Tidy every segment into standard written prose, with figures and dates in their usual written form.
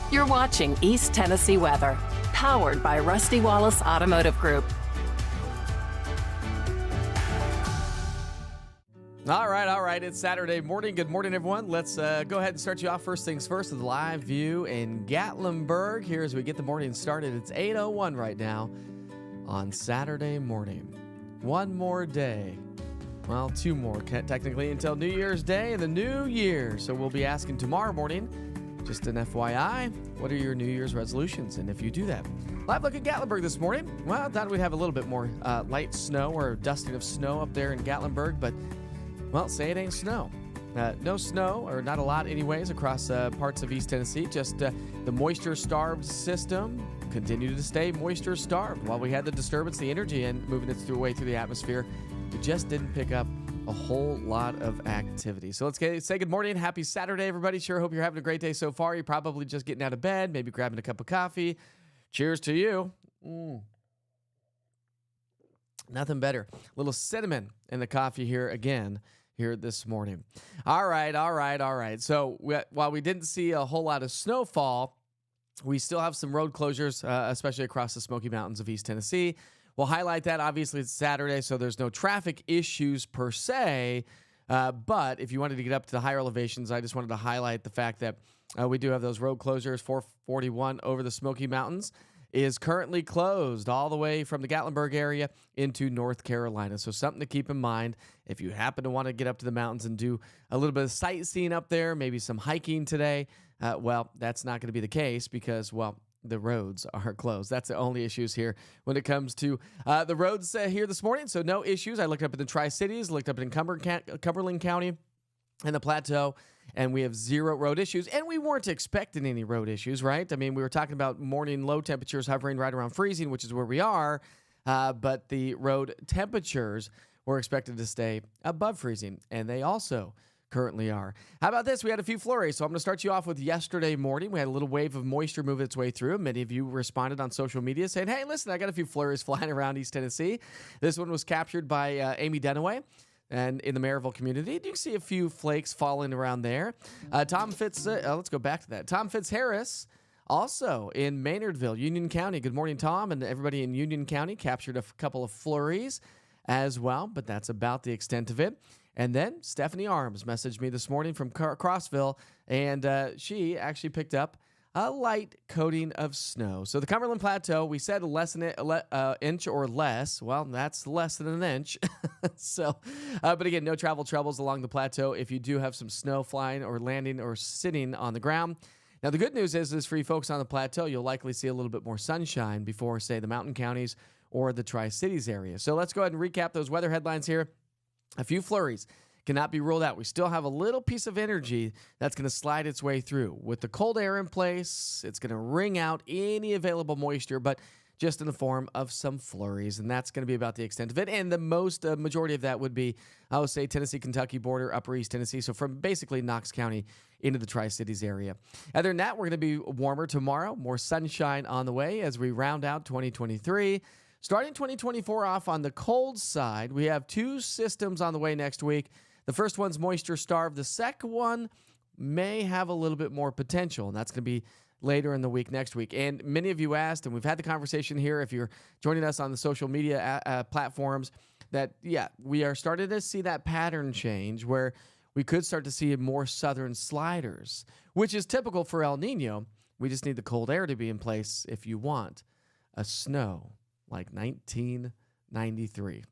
You're watching East Tennessee weather, powered by Rusty Wallace Automotive Group. All right. It's Saturday morning. Good morning, everyone. Let's go ahead and start you off first things first with a live view in Gatlinburg. Here as we get the morning started. It's 8:01 right now on Saturday morning. One more day. Well, two more technically until New Year's Day and the new year. So we'll be asking tomorrow morning, just an FYI, what are your New Year's resolutions? And if you do that, live look at Gatlinburg this morning. Well, I thought we'd have a little bit more light snow or dusting of snow up there in Gatlinburg, but well, say it ain't snow. No snow, or not a lot anyways, across parts of East Tennessee. Just the moisture-starved system continued to stay moisture-starved. While we had the disturbance, the energy, and moving its way through the atmosphere, it just didn't pick up a whole lot of activity. So let's say good morning. Happy Saturday, everybody. Sure hope you're having a great day so far. You're probably just getting out of bed, maybe grabbing a cup of coffee. Cheers to you. Nothing better. A little cinnamon in the coffee here again here this morning. All right. So while we didn't see a whole lot of snowfall, we still have some road closures, especially across the Smoky Mountains of East Tennessee. We'll highlight that. Obviously, it's Saturday, so there's no traffic issues per se. But if you wanted to get up to the higher elevations, I just wanted to highlight the fact that we do have those road closures. 441 over the Smoky Mountains is currently closed all the way from the Gatlinburg area into North Carolina. So something to keep in mind if you happen to want to get up to the mountains and do a little bit of sightseeing up there, maybe some hiking today. Well, that's not going to be the case because, well, the roads are closed. That's the only issues here when it comes to the roads here this morning. So no issues. I looked up in the Tri-Cities, looked up in Cumberland County and the Plateau, and we have zero road issues. And we weren't expecting any road issues, right? I mean, we were talking about morning low temperatures hovering right around freezing, which is where we are. But the road temperatures were expected to stay above freezing, and they also currently are. How about this? We had a few flurries. So I'm going to start you off with yesterday morning. We had a little wave of moisture move its way through. Many of you responded on social media saying, hey, listen, I got a few flurries flying around East Tennessee. This one was captured by Amy Dunaway. And in the Maryville community, you can see a few flakes falling around there. Let's go back to that. Tom Fitzharris, also in Maynardville, Union County. Good morning, Tom, and everybody in Union County captured a couple of flurries as well, but that's about the extent of it. And then Stephanie Arms messaged me this morning from Crossville, and she actually picked up a light coating of snow. So the Cumberland Plateau, we said less than an inch or less. Well, that's less than an inch. But again, no travel troubles along the plateau if you do have some snow flying or landing or sitting on the ground. Now, the good news is for you folks on the plateau, you'll likely see a little bit more sunshine before, say, the mountain counties or the Tri-Cities area. So let's go ahead and recap those weather headlines here. A few flurries cannot be ruled out. We still have a little piece of energy that's going to slide its way through. With the cold air in place, it's going to wring out any available moisture, but just in the form of some flurries, and that's going to be about the extent of it. And the majority of that would be, I would say, Tennessee, Kentucky border, upper East Tennessee, so from basically Knox County into the Tri-Cities area. Other than that, we're going to be warmer tomorrow, more sunshine on the way as we round out 2023. Starting 2024 off on the cold side, we have two systems on the way next week. The first one's moisture-starved. The second one may have a little bit more potential, and that's going to be later in the week next week. And many of you asked, and we've had the conversation here, if you're joining us on the social media platforms, that, yeah, we are starting to see that pattern change where we could start to see more southern sliders, which is typical for El Nino. We just need the cold air to be in place if you want a snow like 1993.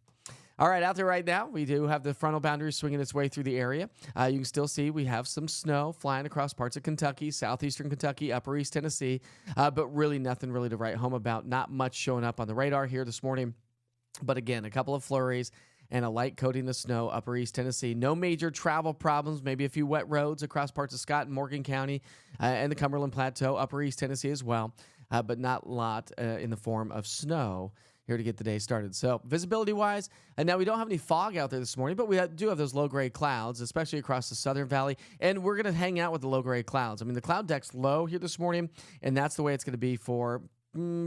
All right, out there right now, we do have the frontal boundary swinging its way through the area. You can still see we have some snow flying across parts of Kentucky, southeastern Kentucky, upper East Tennessee, but really nothing really to write home about. Not much showing up on the radar here this morning. But again, a couple of flurries and a light coating of snow, upper East Tennessee. No major travel problems, maybe a few wet roads across parts of Scott and Morgan County and the Cumberland Plateau, upper East Tennessee as well, but not a lot in the form of snow here to get the day started. So visibility-wise, and now we don't have any fog out there this morning, but we do have those low-grade clouds, especially across the Southern Valley, and we're going to hang out with the low-grade clouds. I mean, the cloud deck's low here this morning, and that's the way it's going to be for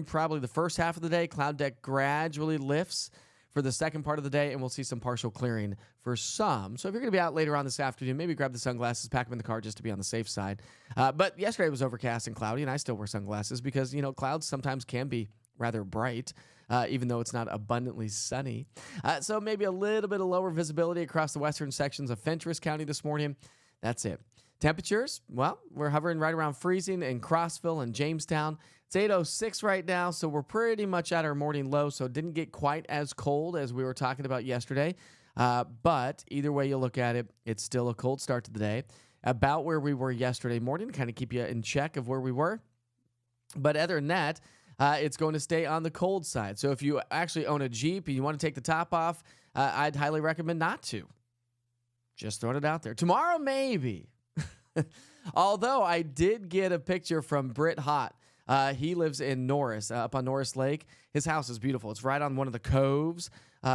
probably the first half of the day. Cloud deck gradually lifts for the second part of the day, and we'll see some partial clearing for some. So if you're going to be out later on this afternoon, maybe grab the sunglasses, pack them in the car just to be on the safe side. But yesterday was overcast and cloudy, and I still wear sunglasses because, clouds sometimes can be rather bright, even though it's not abundantly sunny. So maybe a little bit of lower visibility across the western sections of Fentress County this morning. That's it. Temperatures, well, we're hovering right around freezing in Crossville and Jamestown. It's 8:06 right now, so we're pretty much at our morning low, so it didn't get quite as cold as we were talking about yesterday. But either way you look at it, it's still a cold start to the day. About where we were yesterday morning, kind of keep you in check of where we were. But other than that, it's going to stay on the cold side. So if you actually own a Jeep and you want to take the top off, I'd highly recommend not to. Just throwing it out there. Tomorrow, maybe. Although I did get a picture from Britt Hott. He lives in Norris, up on Norris Lake. His house is beautiful. It's right on one of the coves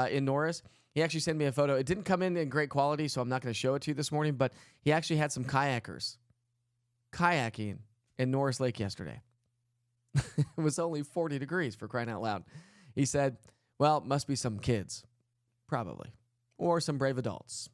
in Norris. He actually sent me a photo. It didn't come in great quality, so I'm not going to show it to you this morning, but he actually had some kayakers kayaking in Norris Lake yesterday. It was only 40 degrees, for crying out loud. He said, well, must be some kids, probably, or some brave adults.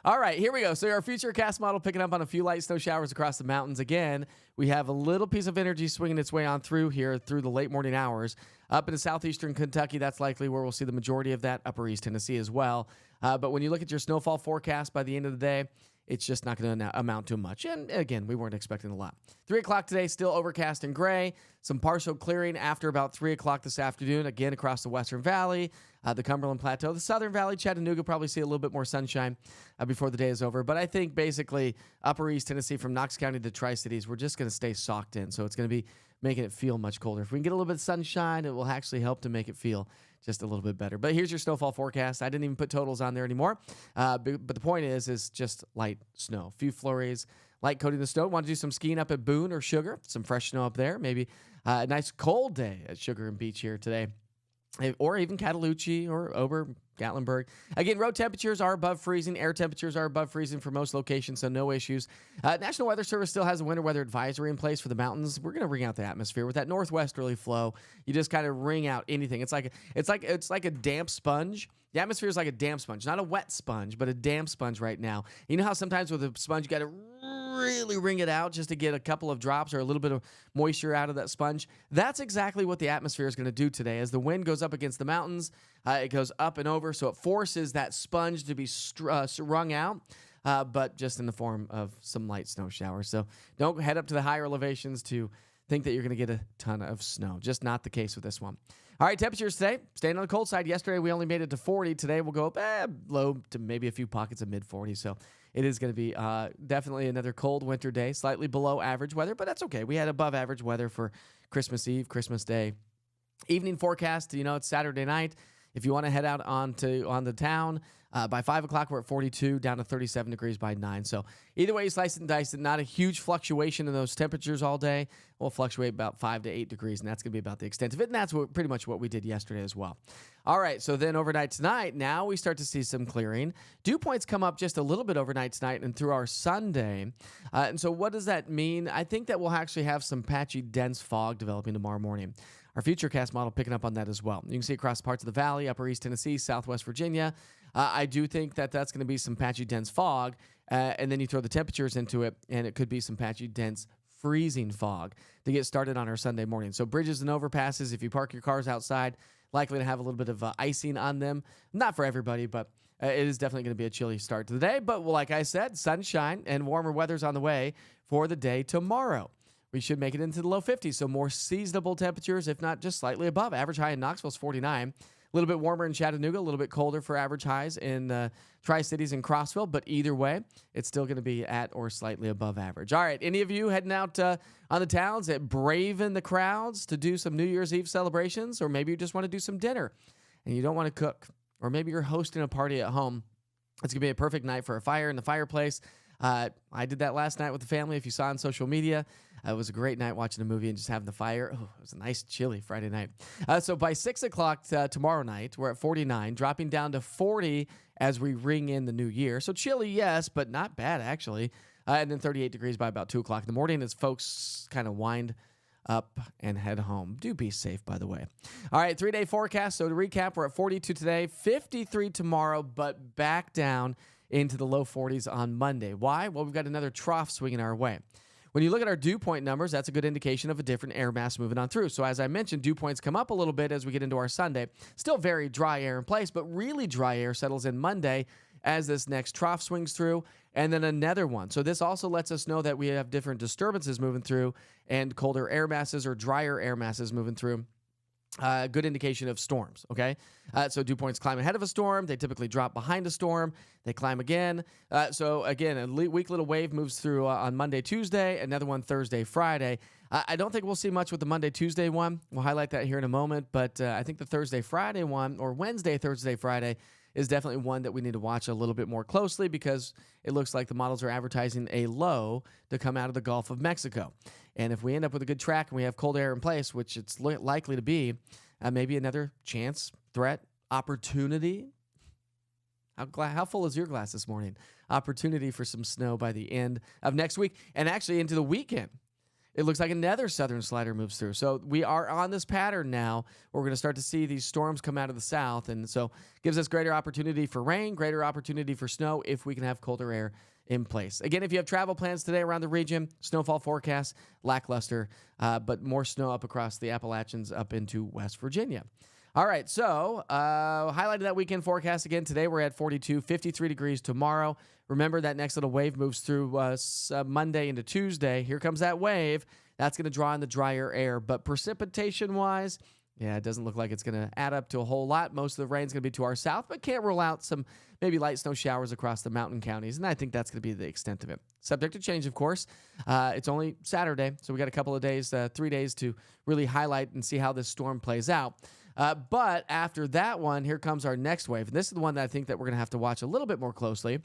All right, here we go. So our futurecast model picking up on a few light snow showers across the mountains. Again, we have a little piece of energy swinging its way on through here through the late morning hours. Up into southeastern Kentucky, that's likely where we'll see the majority of that. Upper East Tennessee as well. But when you look at your snowfall forecast by the end of the day, it's just not going to amount to much. And again, we weren't expecting a lot. 3 o'clock today, still overcast and gray. Some partial clearing after about 3 o'clock this afternoon, again across the Western Valley, the Cumberland Plateau, the Southern Valley, Chattanooga, probably see a little bit more sunshine before the day is over. But I think basically Upper East Tennessee from Knox County to Tri-Cities, we're just going to stay socked in. So it's going to be making it feel much colder. If we can get a little bit of sunshine, it will actually help to make it feel just a little bit better. But here's your snowfall forecast. I didn't even put totals on there anymore. But the point is just light snow. A few flurries, light coating the snow. Want to do some skiing up at Boone or Sugar? Some fresh snow up there. Maybe a nice cold day at Sugar and Beach here today. Or even Cataloochee or Ober, Gatlinburg. Again, road temperatures are above freezing. Air temperatures are above freezing for most locations, so no issues. National Weather Service still has a winter weather advisory in place for the mountains. We're going to wring out the atmosphere with that northwesterly flow. You just kind of wring out anything. It's like a damp sponge. The atmosphere is like a damp sponge, not a wet sponge, but a damp sponge right now. You know how sometimes with a sponge you got to really wring it out just to get a couple of drops or a little bit of moisture out of that sponge? That's exactly what the atmosphere is going to do today. As the wind goes up against the mountains, it goes up and over, so it forces that sponge to be wrung out, but just in the form of some light snow showers. So don't head up to the higher elevations to think that you're going to get a ton of snow. Just not the case with this one. All right, temperatures today, staying on the cold side. Yesterday, we only made it to 40. Today, we'll go up low to maybe a few pockets of mid-40s. So it is going to be definitely another cold winter day, slightly below average weather, but that's okay. We had above average weather for Christmas Eve, Christmas Day. Evening forecast, it's Saturday night. If you want to head out on the town, by 5 o'clock, we're at 42, down to 37 degrees by 9. So either way you slice it and dice it, not a huge fluctuation in those temperatures all day. We'll fluctuate about 5 to 8 degrees, and that's going to be about the extent of it. And that's pretty much what we did yesterday as well. All right, so then overnight tonight, now we start to see some clearing. Dew points come up just a little bit overnight tonight and through our Sunday. And so what does that mean? I think that we'll actually have some patchy, dense fog developing tomorrow morning. Our futurecast model picking up on that as well. You can see across parts of the valley, upper East Tennessee, southwest Virginia. I do think that that's going to be some patchy, dense fog. And then you throw the temperatures into it, and it could be some patchy, dense freezing fog to get started on our Sunday morning. So bridges and overpasses, if you park your cars outside, likely to have a little bit of icing on them. Not for everybody, but it is definitely going to be a chilly start to the day. But like I said, sunshine and warmer weather's on the way for the day tomorrow. We should make it into the low 50s, so more seasonable temperatures, if not just slightly above. Average high in Knoxville is 49. A little bit warmer in Chattanooga, a little bit colder for average highs in Tri-Cities and Crossville, but either way, it's still going to be at or slightly above average. All right, any of you heading out on the towns at braving the crowds to do some New Year's Eve celebrations, or maybe you just want to do some dinner and you don't want to cook, or maybe you're hosting a party at home. It's going to be a perfect night for a fire in the fireplace. I did that last night with the family. If you saw on social media, it was a great night watching a movie and just having the fire. Oh, it was a nice chilly Friday night. So by 6 o'clock tomorrow night, we're at 49, dropping down to 40 as we ring in the new year. So chilly, yes, but not bad, actually. And then 38 degrees by about 2 o'clock in the morning as folks kind of wind up and head home. Do be safe, by the way. All right, 3-day forecast. So to recap, we're at 42 today, 53 tomorrow, but back down into the low 40s on Monday. Why? Well, we've got another trough swinging our way. When you look at our dew point numbers, that's a good indication of a different air mass moving on through. So as I mentioned, dew points come up a little bit as we get into our Sunday. Still very dry air in place, but really dry air settles in Monday as this next trough swings through, and then another one. So this also lets us know that we have different disturbances moving through and colder air masses or drier air masses moving through. Good indication of storms, okay? So dew points climb ahead of a storm. They typically drop behind a storm. They climb again. So again, a weak little wave moves through on Monday, Tuesday, another one Thursday, Friday. I don't think we'll see much with the Monday, Tuesday one. We'll highlight that here in a moment, but I think the Thursday, Friday one, or Wednesday, Thursday, Friday, is definitely one that we need to watch a little bit more closely because it looks like the models are advertising a low to come out of the Gulf of Mexico. And if we end up with a good track and we have cold air in place, which it's likely to be, maybe another chance, threat, opportunity. How full is your glass this morning? Opportunity for some snow by the end of next week and actually into the weekend. It looks like another southern slider moves through. So we are on this pattern now. We're going to start to see these storms come out of the south. And so it gives us greater opportunity for rain, greater opportunity for snow if we can have colder air in place. Again, if you have travel plans today around the region, snowfall forecast, lackluster, but more snow up across the Appalachians up into West Virginia. All right, so highlighted that weekend forecast again. Today we're at 42, 53 degrees tomorrow. Remember that next little wave moves through Monday into Tuesday. Here comes that wave. That's going to draw in the drier air. But precipitation-wise, yeah, it doesn't look like it's going to add up to a whole lot. Most of the rain's going to be to our south, but can't rule out some maybe light snow showers across the mountain counties. And I think that's going to be the extent of it. Subject to change, of course. It's only Saturday, so we got a couple of days, 3 days to really highlight and see how this storm plays out. But after that one, here comes our next wave. And this is the one that I think that we're going to have to watch a little bit more closely.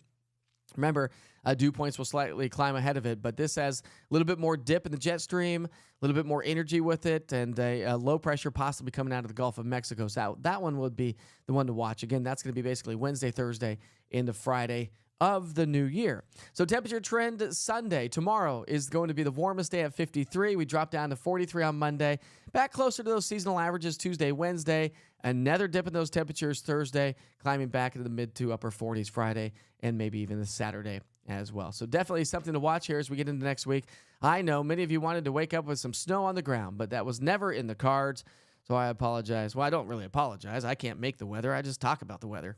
Remember, dew points will slightly climb ahead of it, but this has a little bit more dip in the jet stream, a little bit more energy with it, and a low pressure possibly coming out of the Gulf of Mexico. So that one would be the one to watch. Again, that's going to be basically Wednesday, Thursday into Friday of the new year. So temperature trend Sunday. Tomorrow is going to be the warmest day at 53. We drop down to 43 on Monday. Back closer to those seasonal averages Tuesday, Wednesday. Another dip in those temperatures Thursday, climbing back into the mid to upper 40s Friday, and maybe even the Saturday as well. So definitely something to watch here as we get into next week. I know many of you wanted to wake up with some snow on the ground, but that was never in the cards. So I apologize. Well, I don't really apologize. I can't make the weather. I just talk about the weather.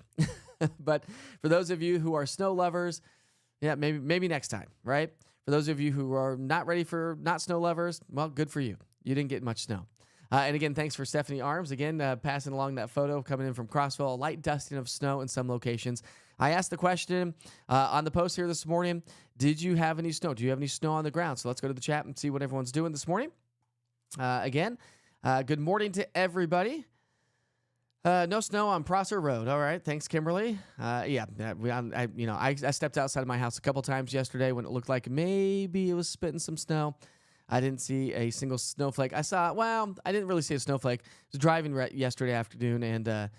But for those of you who are snow lovers, yeah, maybe next time, right? For those of you who are not snow lovers, well, good for you. You didn't get much snow. And again, thanks for Stephanie Arms, again, passing along that photo coming in from Crossville, a light dusting of snow in some locations. I asked the question on the post here this morning, did you have any snow? Do you have any snow on the ground? So let's go to the chat and see what everyone's doing this morning. Again, good morning to everybody. No snow on Prosser Road. All right. Thanks, Kimberly. I stepped outside of my house a couple times yesterday when it looked like maybe it was spitting some snow. I didn't see a single snowflake. I didn't really see a snowflake. I was driving yesterday afternoon and,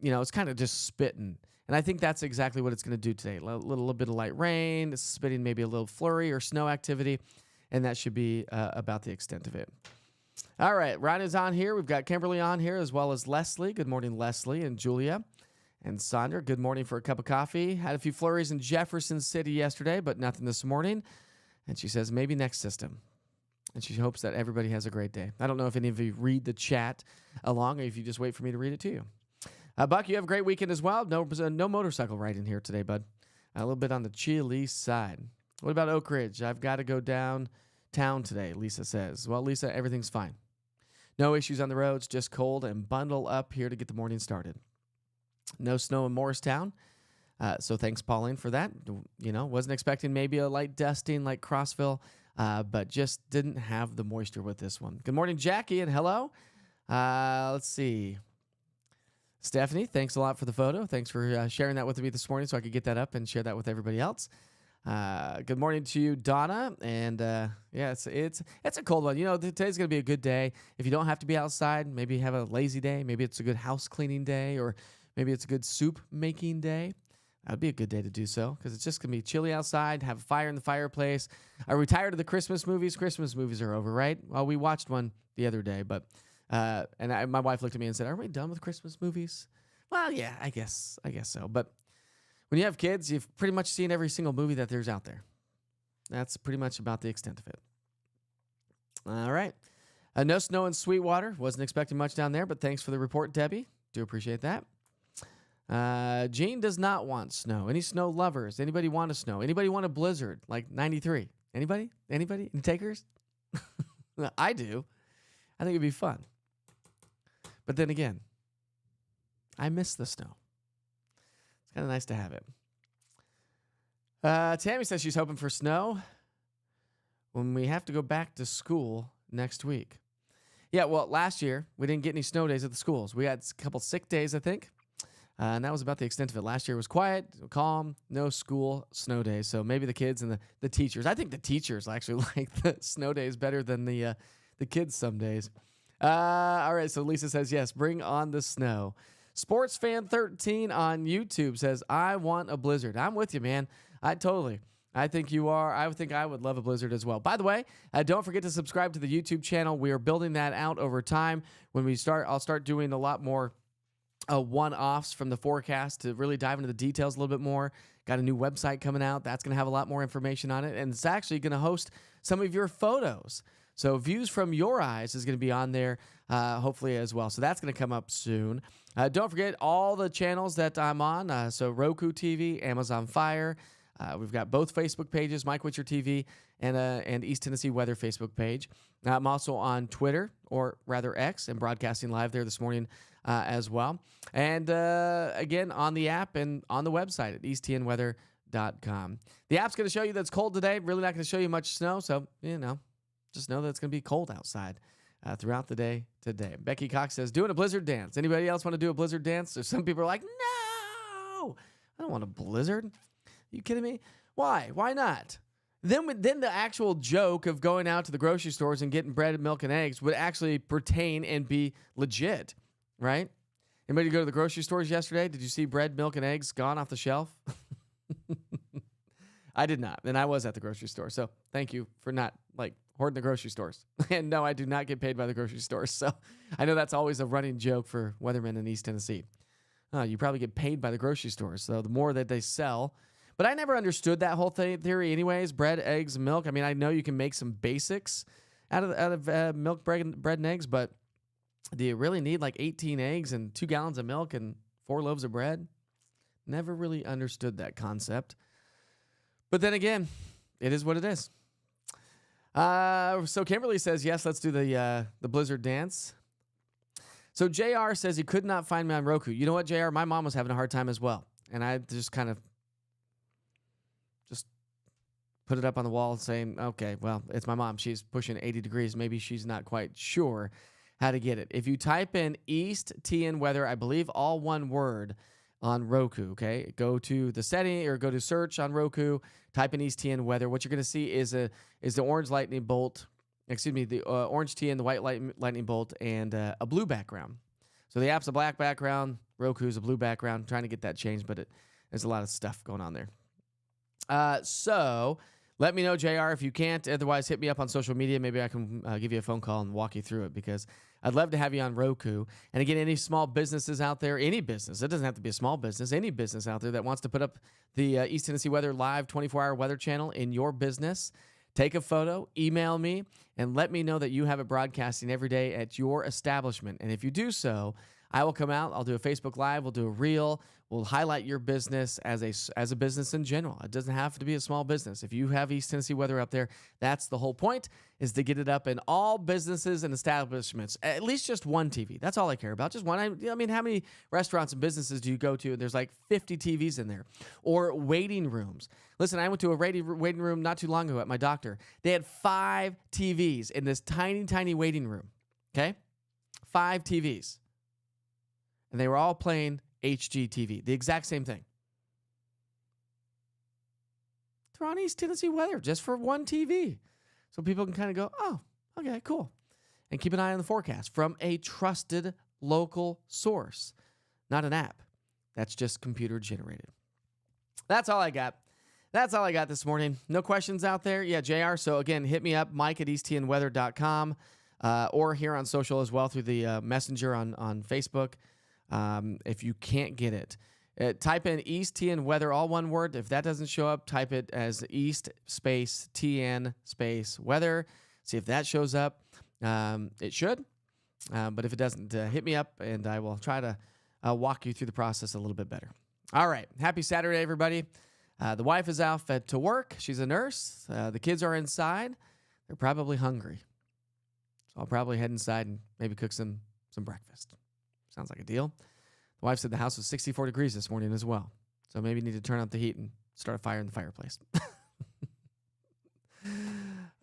it's kind of just spitting. And I think that's exactly what it's going to do today. A little bit of light rain, spitting maybe a little flurry or snow activity, and that should be about the extent of it. All right, Ryan is on here. We've got Kimberly on here as well as Leslie. Good morning, Leslie and Julia and Sandra. Good morning for a cup of coffee. Had a few flurries in Jefferson City yesterday, but nothing this morning. And she says maybe next system. And she hopes that everybody has a great day. I don't know if any of you read the chat along or if you just wait for me to read it to you. Buck, you have a great weekend as well. No motorcycle ride in here today, bud. A little bit on the chilly side. What about Oak Ridge? I've got to go downtown today, Lisa says. Well, Lisa, everything's fine. No issues on the roads, just cold and bundle up here to get the morning started. No snow in Morristown. So thanks, Pauline, for that. Wasn't expecting maybe a light dusting like Crossville, but just didn't have the moisture with this one. Good morning, Jackie, and hello. Let's see. Stephanie, thanks a lot for the photo. Thanks for sharing that with me this morning so I could get that up and share that with everybody else. Good morning to you, Donna. And it's a cold one. Today's going to be a good day. If you don't have to be outside, maybe have a lazy day. Maybe it's a good house cleaning day, or maybe it's a good soup making day. That'd be a good day to do so because it's just going to be chilly outside, have a fire in the fireplace. Are we tired of the Christmas movies? Christmas movies are over, right? Well, we watched one the other day, but my wife looked at me and said, "Are we done with Christmas movies?" Well, yeah, I guess so. But when you have kids, you've pretty much seen every single movie that there's out there. That's pretty much about the extent of it. All right. No snow in Sweetwater. Wasn't expecting much down there, but thanks for the report, Debbie. Do appreciate that. Gene does not want snow. Any snow lovers? Anybody want a snow? Anybody want a blizzard like 93? Anybody? Any takers? I do. I think it'd be fun. But then again, I miss the snow. It's kind of nice to have it. Tammy says she's hoping for snow when we have to go back to school next week. Yeah, well, last year we didn't get any snow days at the schools. We had a couple sick days, I think. And that was about the extent of it. Last year was quiet, calm, no school, snow days. So maybe the kids and the teachers. I think the teachers actually like the snow days better than the kids some days. All right, so Lisa says, yes, bring on the snow. Sports Fan 13 on YouTube says, I want a blizzard. I'm with you, man. I think you are. I think I would love a blizzard as well. By the way, don't forget to subscribe to the YouTube channel. We are building that out over time. When we start, I'll start doing a lot more one-offs from the forecast to really dive into the details a little bit more. Got a new website coming out. That's going to have a lot more information on it. And it's actually going to host some of your photos. So Views from Your Eyes is going to be on there hopefully as well. So that's going to come up soon. Don't forget all the channels that I'm on. So Roku TV, Amazon Fire. We've got both Facebook pages, Mike Witcher TV and East Tennessee Weather Facebook page. I'm also on Twitter, or rather X, and broadcasting live there this morning as well. And again, on the app and on the website at easttnweather.com. The app's going to show you that it's cold today. Really not going to show you much snow, so, just know that it's going to be cold outside throughout the day today. Becky Cox says, doing a blizzard dance. Anybody else want to do a blizzard dance? There's some people are like, no, I don't want a blizzard. Are you kidding me? Why? Why not? Then the actual joke of going out to the grocery stores and getting bread, milk, and eggs would actually pertain and be legit, right? Anybody go to the grocery stores yesterday? Did you see bread, milk, and eggs gone off the shelf? I did not, and I was at the grocery store. So thank you for not hoarding the grocery stores. And no, I do not get paid by the grocery stores. So I know that's always a running joke for weathermen in East Tennessee. You probably get paid by the grocery stores. So the more that they sell. But I never understood that whole theory anyways. Bread, eggs, milk. I mean, I know you can make some basics out of milk, bread, and eggs, but do you really need 18 eggs and 2 gallons of milk and 4 loaves of bread? Never really understood that concept. But then again, it is what it is. So Kimberly says, yes, let's do the blizzard dance. So JR says he could not find me on Roku. You know what, JR? My mom was having a hard time as well. And I just kind of put it up on the wall saying, okay, well, it's my mom. She's pushing 80 degrees. Maybe she's not quite sure how to get it. If you type in East TN Weather, I believe all one word on Roku, okay? Go to the setting or go to search on Roku, type in East TN Weather. What you're going to see is the orange lightning bolt, the orange TN, the white lightning bolt, and a blue background. So the app's a black background, Roku's a blue background. I'm trying to get that changed, but there's a lot of stuff going on there. So let me know, JR, if you can't. Otherwise, hit me up on social media. Maybe I can give you a phone call and walk you through it because I'd love to have you on Roku. And again, any small businesses out there, any business, it doesn't have to be a small business, any business out there that wants to put up the East Tennessee Weather live 24-hour weather channel in your business, take a photo, email me, and let me know that you have it broadcasting every day at your establishment. And if you do so, I will come out. I'll do a Facebook Live. We'll do a reel. We'll highlight your business as a business in general. It doesn't have to be a small business. If you have East Tennessee Weather up there, that's the whole point, is to get it up in all businesses and establishments. At least just one TV. That's all I care about. Just one. I mean, how many restaurants and businesses do you go to and there's 50 TVs in there? Or waiting rooms. Listen, I went to a waiting room not too long ago at my doctor. They had 5 TVs in this tiny, tiny waiting room. Okay? 5 TVs. And they were all playing HGTV, the exact same thing. They're on East Tennessee Weather just for one TV. So people can kind of go, oh, okay, cool. And keep an eye on the forecast from a trusted local source, not an app. That's just computer generated. That's all I got. That's all I got this morning. No questions out there? Yeah, JR. So, again, hit me up, mike@eastnweather.com, or here on social as well through the messenger on Facebook. If you can't get it, type in East TN Weather, all one word. If that doesn't show up, type it as East space TN space weather. See if that shows up. It should. But if it doesn't, hit me up, and I will try to walk you through the process a little bit better. All right. Happy Saturday, everybody. The wife is out to work. She's a nurse. The kids are inside. They're probably hungry. So I'll probably head inside and maybe cook some breakfast. Sounds like a deal. The wife said the house was 64 degrees this morning as well. So maybe you need to turn up the heat and start a fire in the fireplace.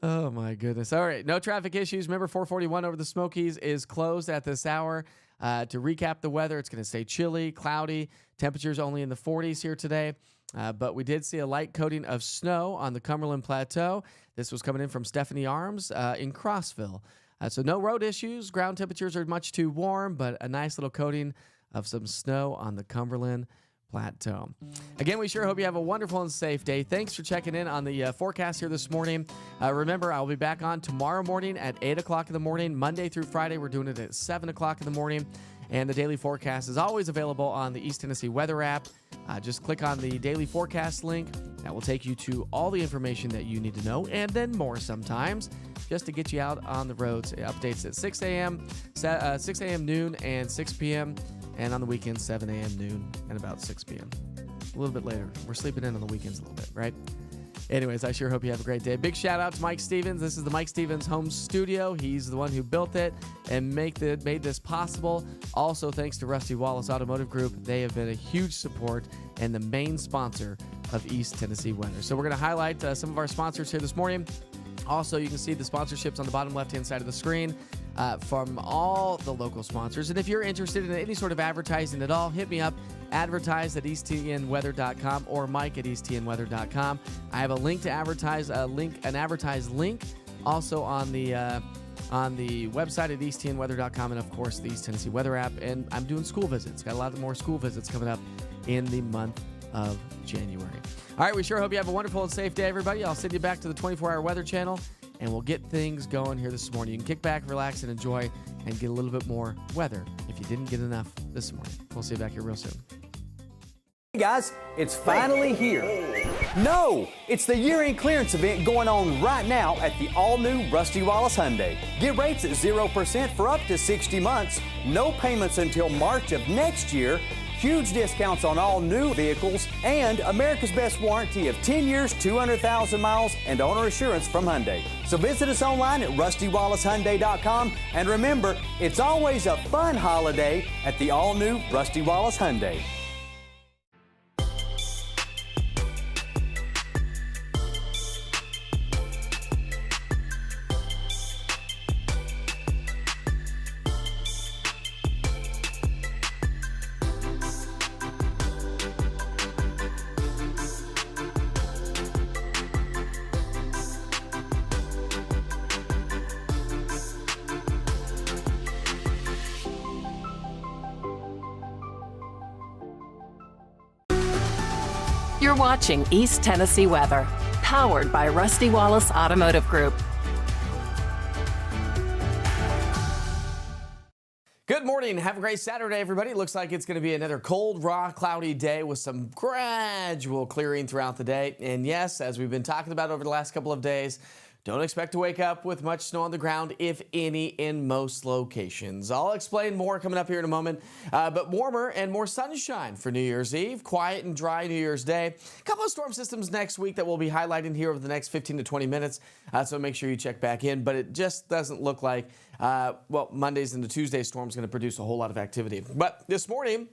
Oh, my goodness. All right. No traffic issues. Remember, 441 over the Smokies is closed at this hour. To recap the weather, it's going to stay chilly, cloudy. Temperatures only in the 40s here today. But we did see a light coating of snow on the Cumberland Plateau. This was coming in from Stephanie Arms in Crossville. So no road issues. Ground temperatures are much too warm, but a nice little coating of some snow on the Cumberland Plateau. Again, we sure hope you have a wonderful and safe day. Thanks for checking in on the forecast here this morning. Remember, I'll be back on tomorrow morning at 8 o'clock in the morning. Monday through Friday, we're doing it at 7 o'clock in the morning. And the daily forecast is always available on the East Tennessee Weather app. Just click on the daily forecast link. That will take you to all the information that you need to know, and then more sometimes, just to get you out on the roads. Updates at 6 a.m., 6 a.m., noon, and 6 p.m., and on the weekends, 7 a.m., noon, and about 6 p.m. A little bit later. We're sleeping in on the weekends a little bit, right? Anyways, I sure hope you have a great day. Big shout out to Mike Stevens. This is the Mike Stevens home studio. He's the one who built it and made this possible. Also, thanks to Rusty Wallace Automotive Group. They have been a huge support and the main sponsor of East Tennessee Weather. So we're going to highlight some of our sponsors here this morning. Also, you can see the sponsorships on the bottom left-hand side of the screen from all the local sponsors. And if you're interested in any sort of advertising at all, hit me up, advertise@easttnweather.com or mike@easttnweather.com. I have a link to advertise, an advertised link also on the website at easttnweather.com, and of course the East Tennessee Weather app. And I'm doing school visits. Got a lot more school visits coming up in the month of January. All right, we sure hope you have a wonderful and safe day, everybody. I'll send you back to the 24-hour Weather Channel, and we'll get things going here this morning. You can kick back, relax, and enjoy, and get a little bit more weather if you didn't get enough this morning. We'll see you back here real soon. Hey guys, it's finally here. No, it's the year-end clearance event going on right now at the all-new Rusty Wallace Hyundai. Get rates at 0% for up to 60 months, no payments until March of next year, huge discounts on all new vehicles, and America's best warranty of 10 years, 200,000 miles, and owner assurance from Hyundai. So visit us online at rustywallacehyundai.com, and remember, it's always a fun holiday at the all-new Rusty Wallace Hyundai. You're watching East Tennessee Weather, powered by Rusty Wallace Automotive Group. Good morning. Have a great Saturday, everybody. It looks like it's going to be another cold, raw, cloudy day with some gradual clearing throughout the day. And yes, as we've been talking about over the last couple of days, don't expect to wake up with much snow on the ground, if any, in most locations. I'll explain more coming up here in a moment, but warmer and more sunshine for New Year's Eve. Quiet and dry New Year's Day. A couple of storm systems next week that we'll be highlighting here over the next 15 to 20 minutes, so make sure you check back in. But it just doesn't look like, Mondays into Tuesdays storm's going to produce a whole lot of activity. But this morning,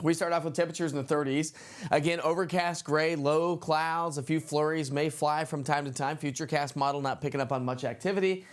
we start off with temperatures in the 30s. Again, overcast, gray, low clouds. A few flurries may fly from time to time. Futurecast model not picking up on much activity.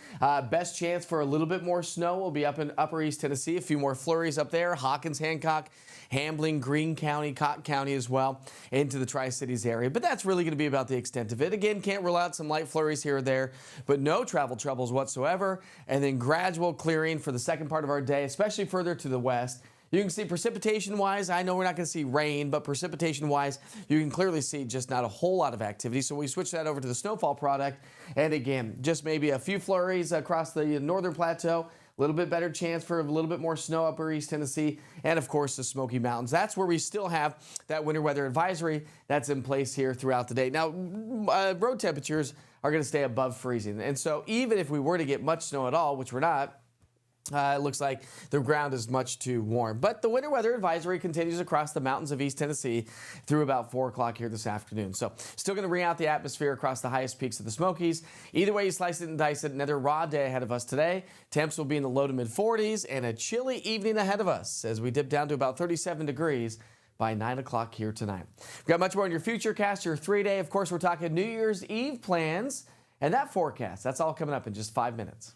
Best chance for a little bit more snow will be up in upper East Tennessee. A few more flurries up there. Hawkins, Hancock, Hambling, Greene County, Cotton County as well into the Tri-Cities area. But that's really going to be about the extent of it. Again, can't rule out some light flurries here or there, but no travel troubles whatsoever. And then gradual clearing for the second part of our day, especially further to the west. You can see precipitation-wise, I know we're not going to see rain, but precipitation-wise, you can clearly see just not a whole lot of activity. So we switch that over to the snowfall product. And again, just maybe a few flurries across the northern plateau, a little bit better chance for a little bit more snow upper East Tennessee, and of course the Smoky Mountains. That's where we still have that winter weather advisory that's in place here throughout the day. Now, road temperatures are going to stay above freezing. And so even if we were to get much snow at all, which we're not, it looks like the ground is much too warm. But the winter weather advisory continues across the mountains of East Tennessee through about 4 o'clock here this afternoon. So still going to bring out the atmosphere across the highest peaks of the Smokies. Either way you slice it and dice it, another raw day ahead of us today. Temps will be in the low to mid 40s and a chilly evening ahead of us as we dip down to about 37 degrees by 9 o'clock here tonight. We've got much more on your Futurecast, your 3-day. Of course, we're talking New Year's Eve plans and that forecast. That's all coming up in just 5 minutes.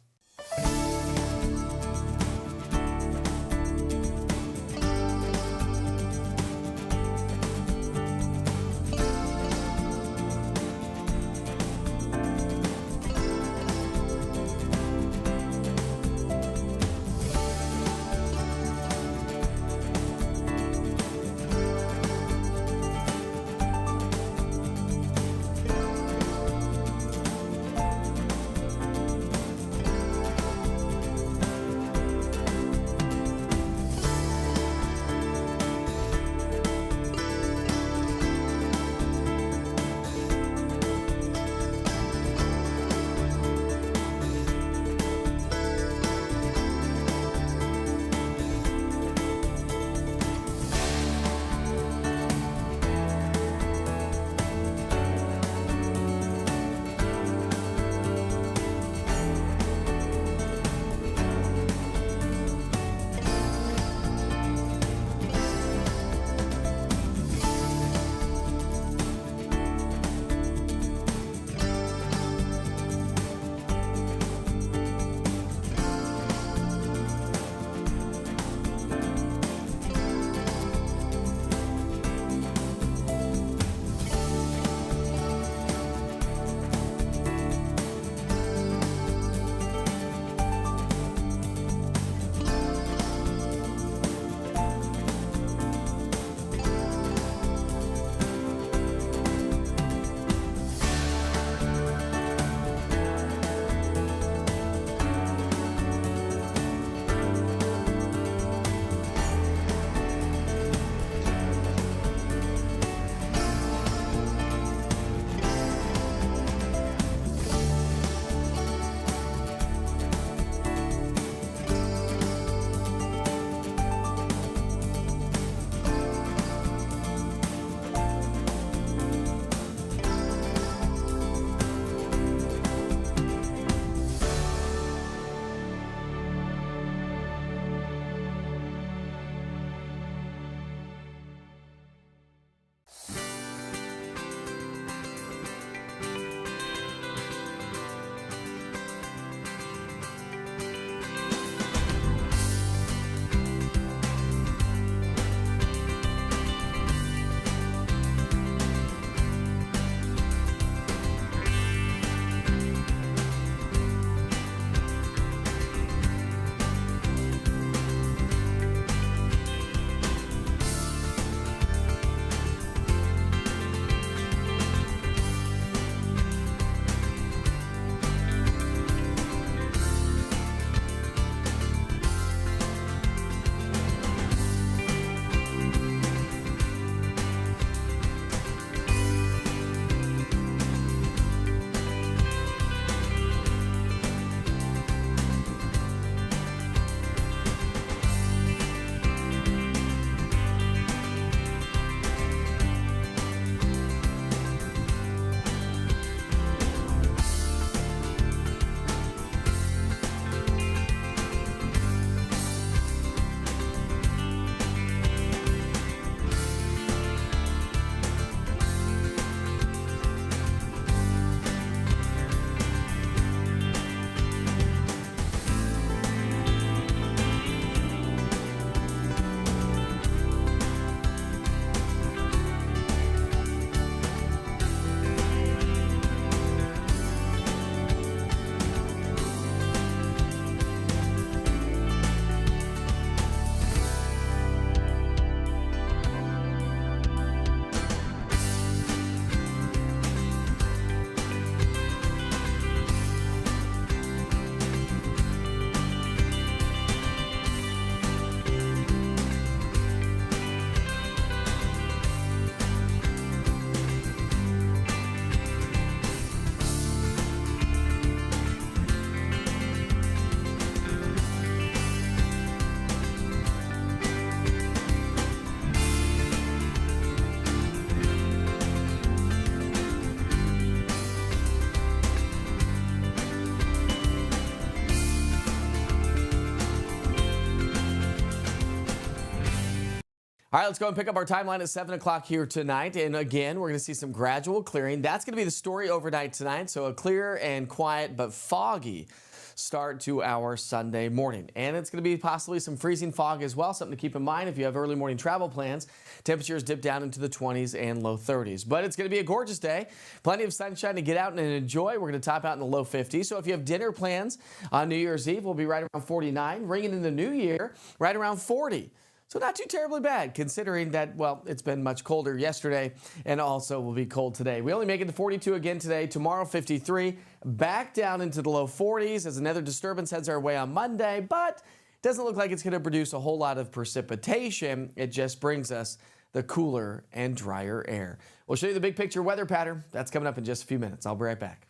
All right, let's go and pick up our timeline at 7 o'clock here tonight. And again, we're going to see some gradual clearing. That's going to be the story overnight tonight. So a clear and quiet but foggy start to our Sunday morning. And it's going to be possibly some freezing fog as well. Something to keep in mind if you have early morning travel plans. Temperatures dip down into the 20s and low 30s. But it's going to be a gorgeous day. Plenty of sunshine to get out and enjoy. We're going to top out in the low 50s. So if you have dinner plans on New Year's Eve, we'll be right around 49. Ringing in the new year, right around 40. So not too terribly bad, considering that, well, it's been much colder yesterday and also will be cold today. We only make it to 42 again today. Tomorrow, 53. Back down into the low 40s as another disturbance heads our way on Monday, but it doesn't look like it's going to produce a whole lot of precipitation. It just brings us the cooler and drier air. We'll show you the big picture weather pattern. That's coming up in just a few minutes. I'll be right back.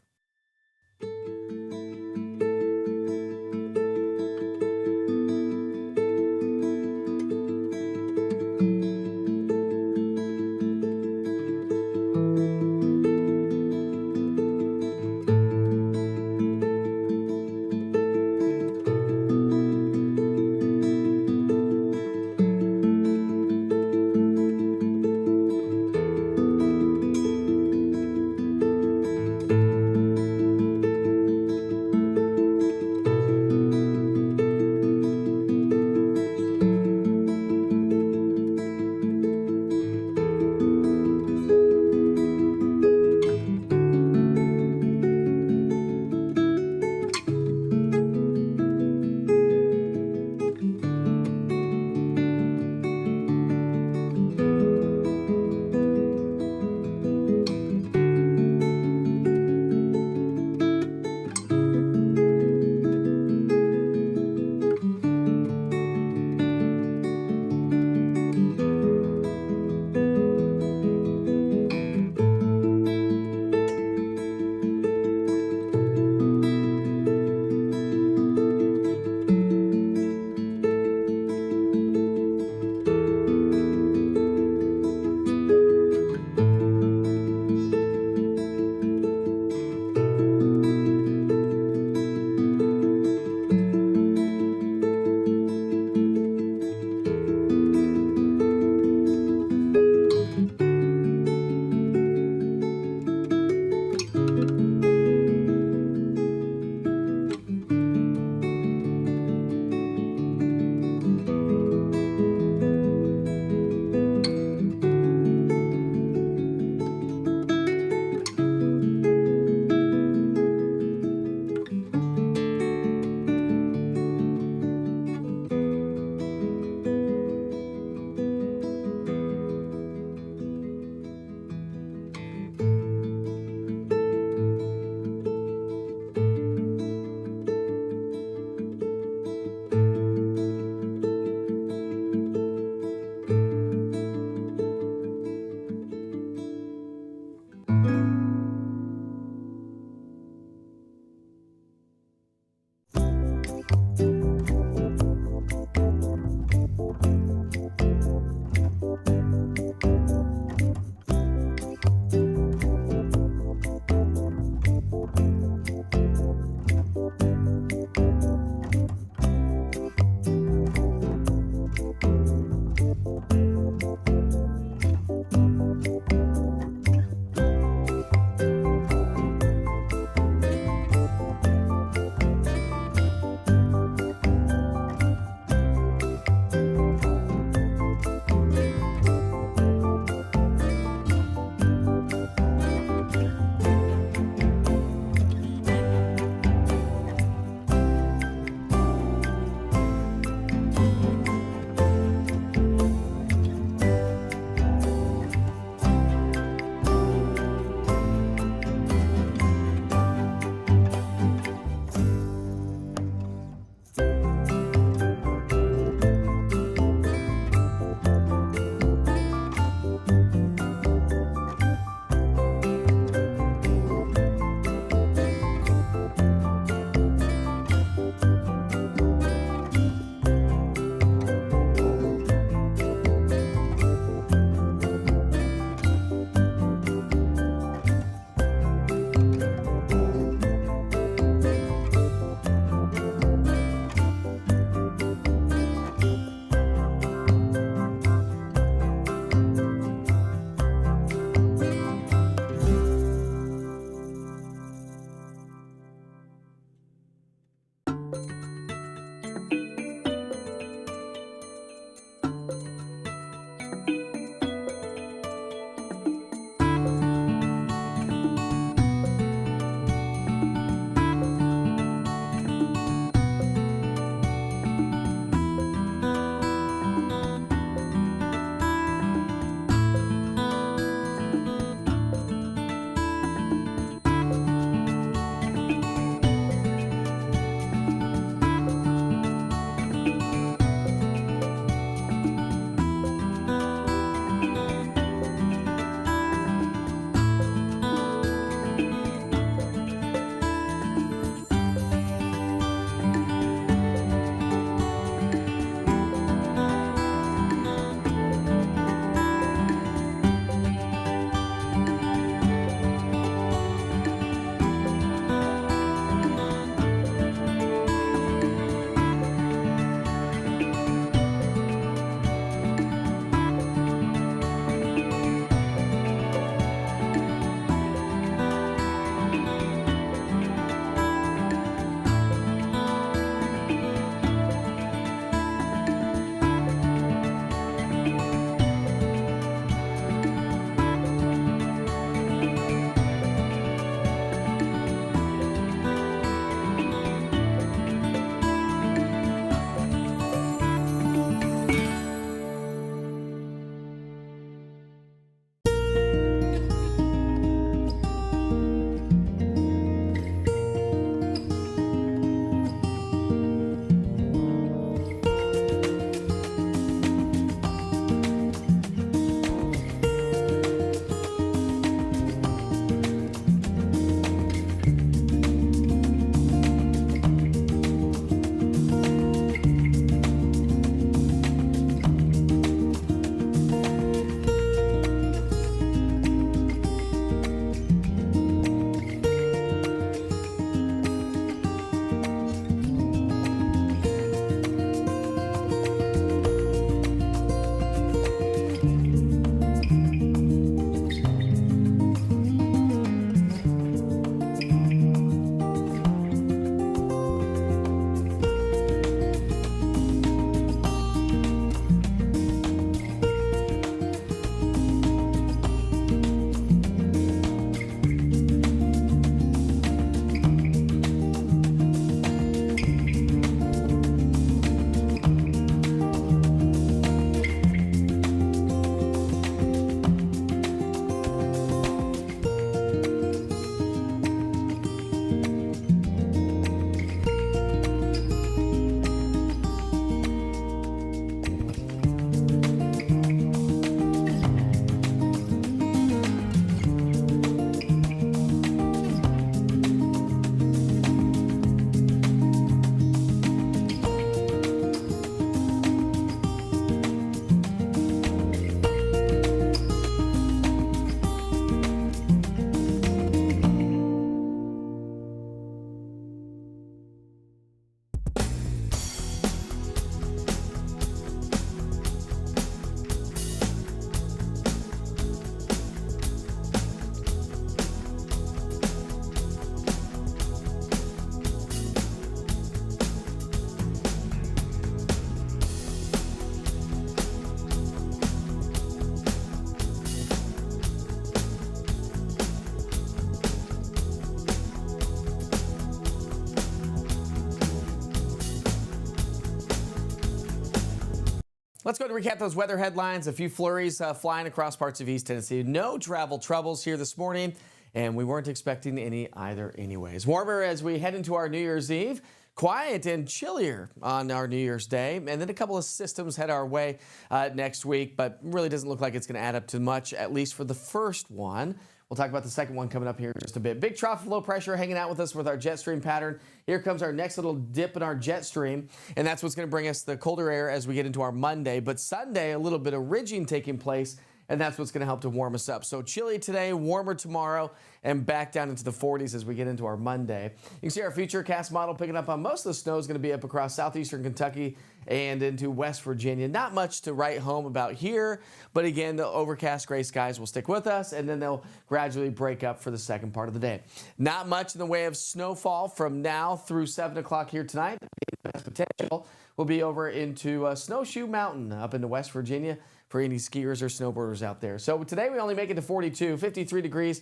Let's go to recap those weather headlines. A few flurries flying across parts of East Tennessee. No travel troubles here this morning, and we weren't expecting any either anyways. Warmer as we head into our New Year's Eve. Quiet and chillier on our New Year's Day. And then a couple of systems head our way next week, but really doesn't look like it's going to add up to much, at least for the first one. We'll talk about the second one coming up here in just a bit. Big trough of low pressure hanging out with us with our jet stream pattern. Here comes our next little dip in our jet stream, and that's what's going to bring us the colder air as we get into our Monday. But Sunday, a little bit of ridging taking place, and that's what's going to help to warm us up. So chilly today, warmer tomorrow, and back down into the 40s as we get into our Monday. You can see our futurecast model picking up on most of the snow is going to be up across southeastern Kentucky and into West Virginia. Not much to write home about here, but again, the overcast gray skies will stick with us, and then they'll gradually break up for the second part of the day. Not much in the way of snowfall from now through 7 o'clock here tonight. The best potential will be over into Snowshoe Mountain up into West Virginia for any skiers or snowboarders out there. So today we only make it to 42, 53 degrees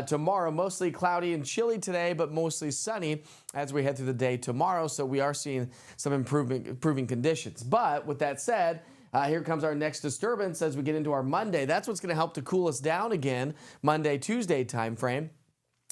tomorrow. Mostly cloudy and chilly today, but mostly sunny as we head through the day tomorrow. So we are seeing some improving conditions. But with that said, here comes our next disturbance as we get into our Monday. That's what's going to help to cool us down again, Monday, Tuesday time frame.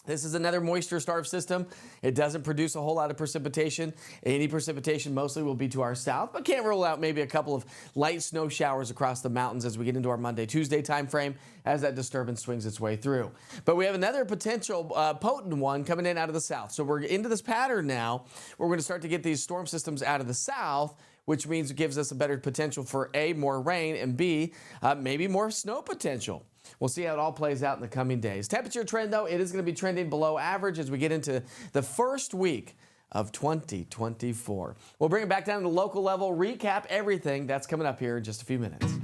This is another moisture-starved system. It doesn't produce a whole lot of precipitation. Any precipitation mostly will be to our south, but can't rule out maybe a couple of light snow showers across the mountains as we get into our Monday, Tuesday time frame as that disturbance swings its way through. But we have another potential potent one coming in out of the south. So we're into this pattern now. We're going to start to get these storm systems out of the south, which means it gives us a better potential for A, more rain, and B, maybe more snow potential. We'll see how it all plays out in the coming days. Temperature trend, though, it is going to be trending below average as we get into the first week of 2024. We'll bring it back down to the local level, recap everything. That's coming up here in just a few minutes.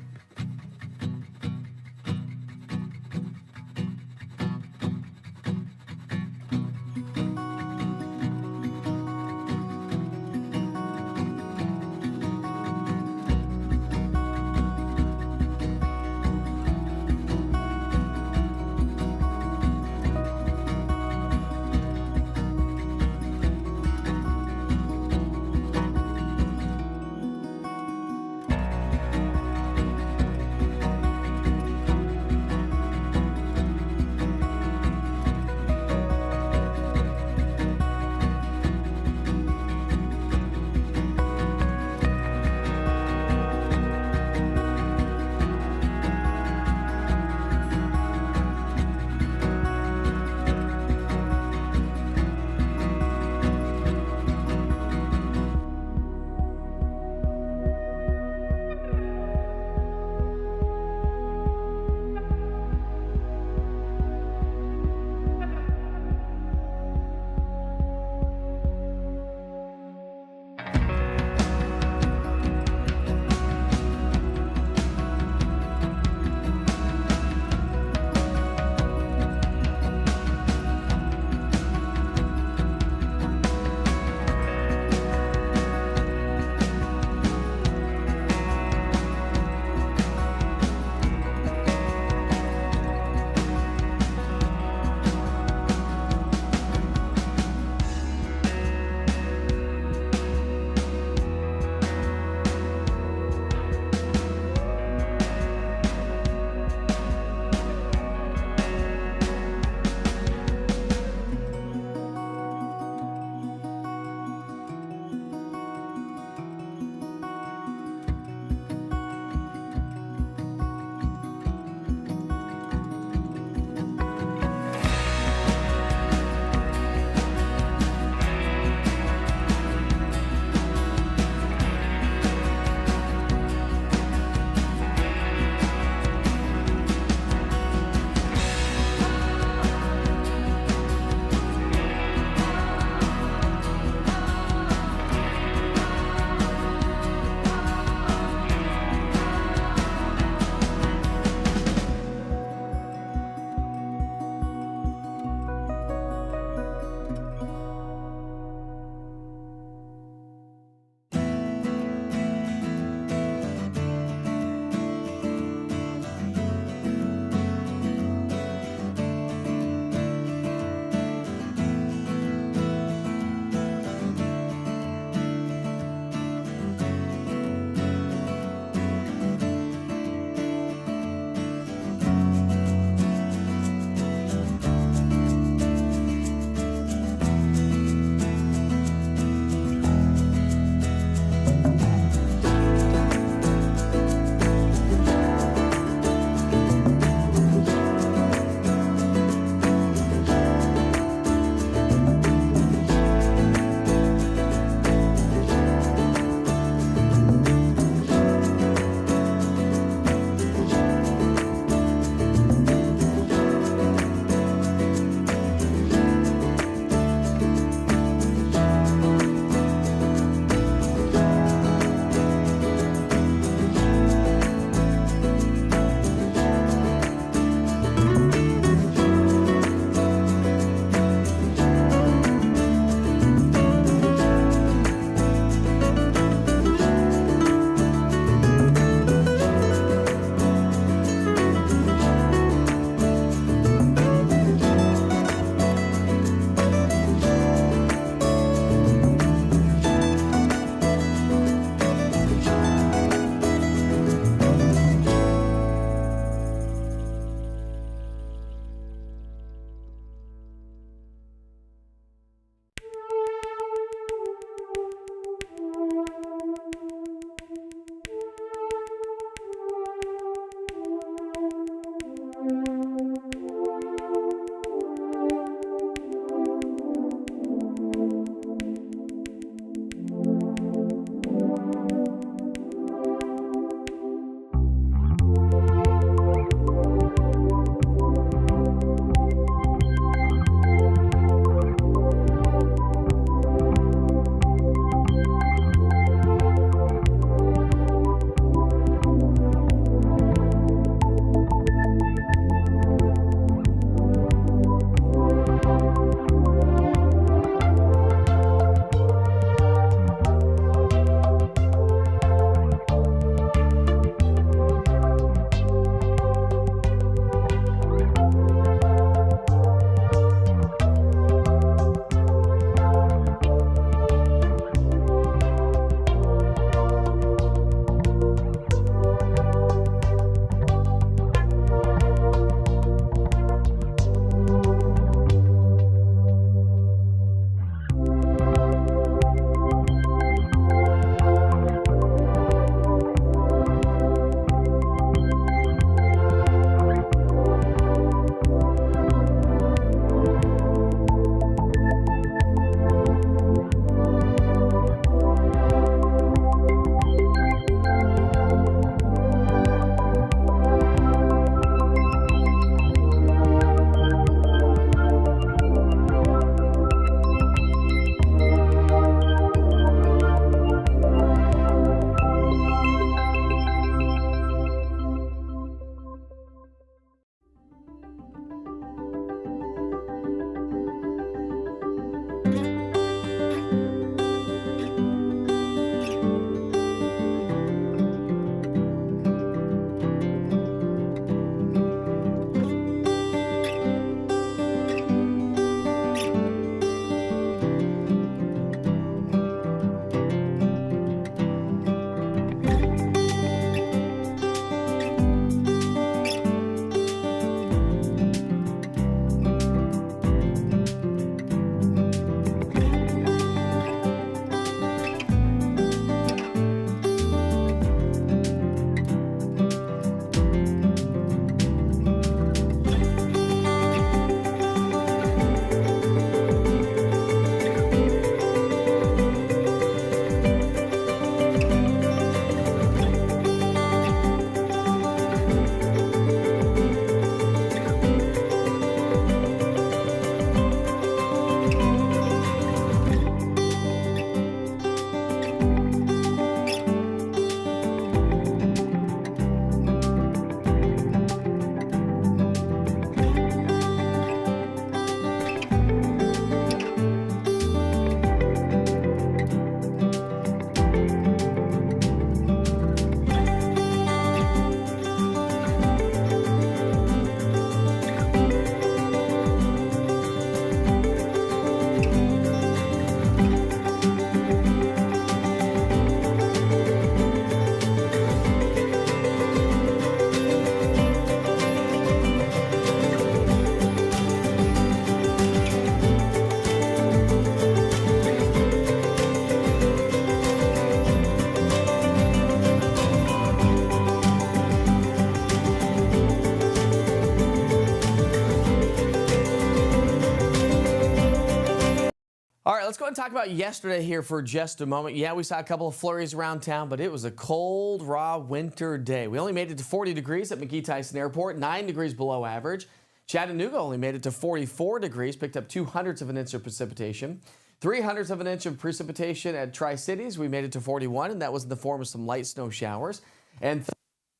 let's go ahead and talk about yesterday here for just a moment. Yeah, we saw a couple of flurries around town, but it was a cold, raw winter day. We only made it to 40 degrees at McGee-Tyson Airport, 9 degrees below average. Chattanooga only made it to 44 degrees, picked up 2/100 of an inch of precipitation. 3/100 of an inch of precipitation at Tri-Cities. We made it to 41, and that was in the form of some light snow showers. And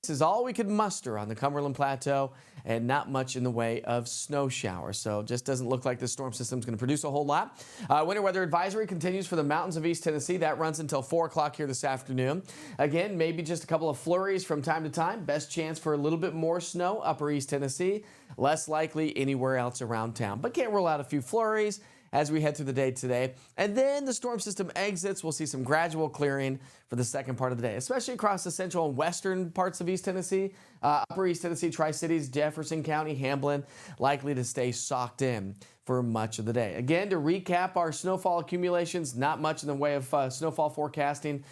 this is all we could muster on the Cumberland Plateau, and not much in the way of snow showers. So just doesn't look like this storm system is going to produce a whole lot. Winter weather advisory continues for the mountains of East Tennessee. That runs until 4 o'clock here this afternoon. Again, maybe just a couple of flurries from time to time. Best chance for a little bit more snow, upper East Tennessee. Less likely anywhere else around town. But can't rule out a few flurries as we head through the day today. And then the storm system exits. We'll see some gradual clearing for the second part of the day, especially across the central and western parts of East Tennessee, upper East Tennessee, Tri-Cities, Jefferson County, Hamblin, likely to stay socked in for much of the day. Again, to recap our snowfall accumulations, not much in the way of snowfall forecasting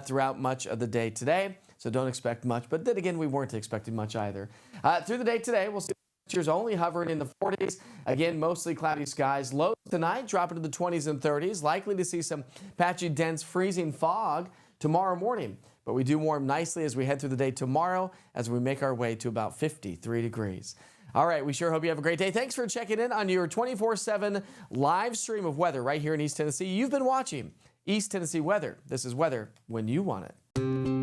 throughout much of the day today. So don't expect much. But then again, we weren't expecting much either. Through the day today, we'll see temperatures only hovering in the 40s. Again, mostly cloudy skies. Lows tonight dropping to the 20s and 30s. Likely to see some patchy, dense, freezing fog tomorrow morning. But we do warm nicely as we head through the day tomorrow as we make our way to about 53 degrees. All right, we sure hope you have a great day. Thanks for checking in on your 24/7 live stream of weather right here in East Tennessee. You've been watching East Tennessee Weather. This is weather when you want it.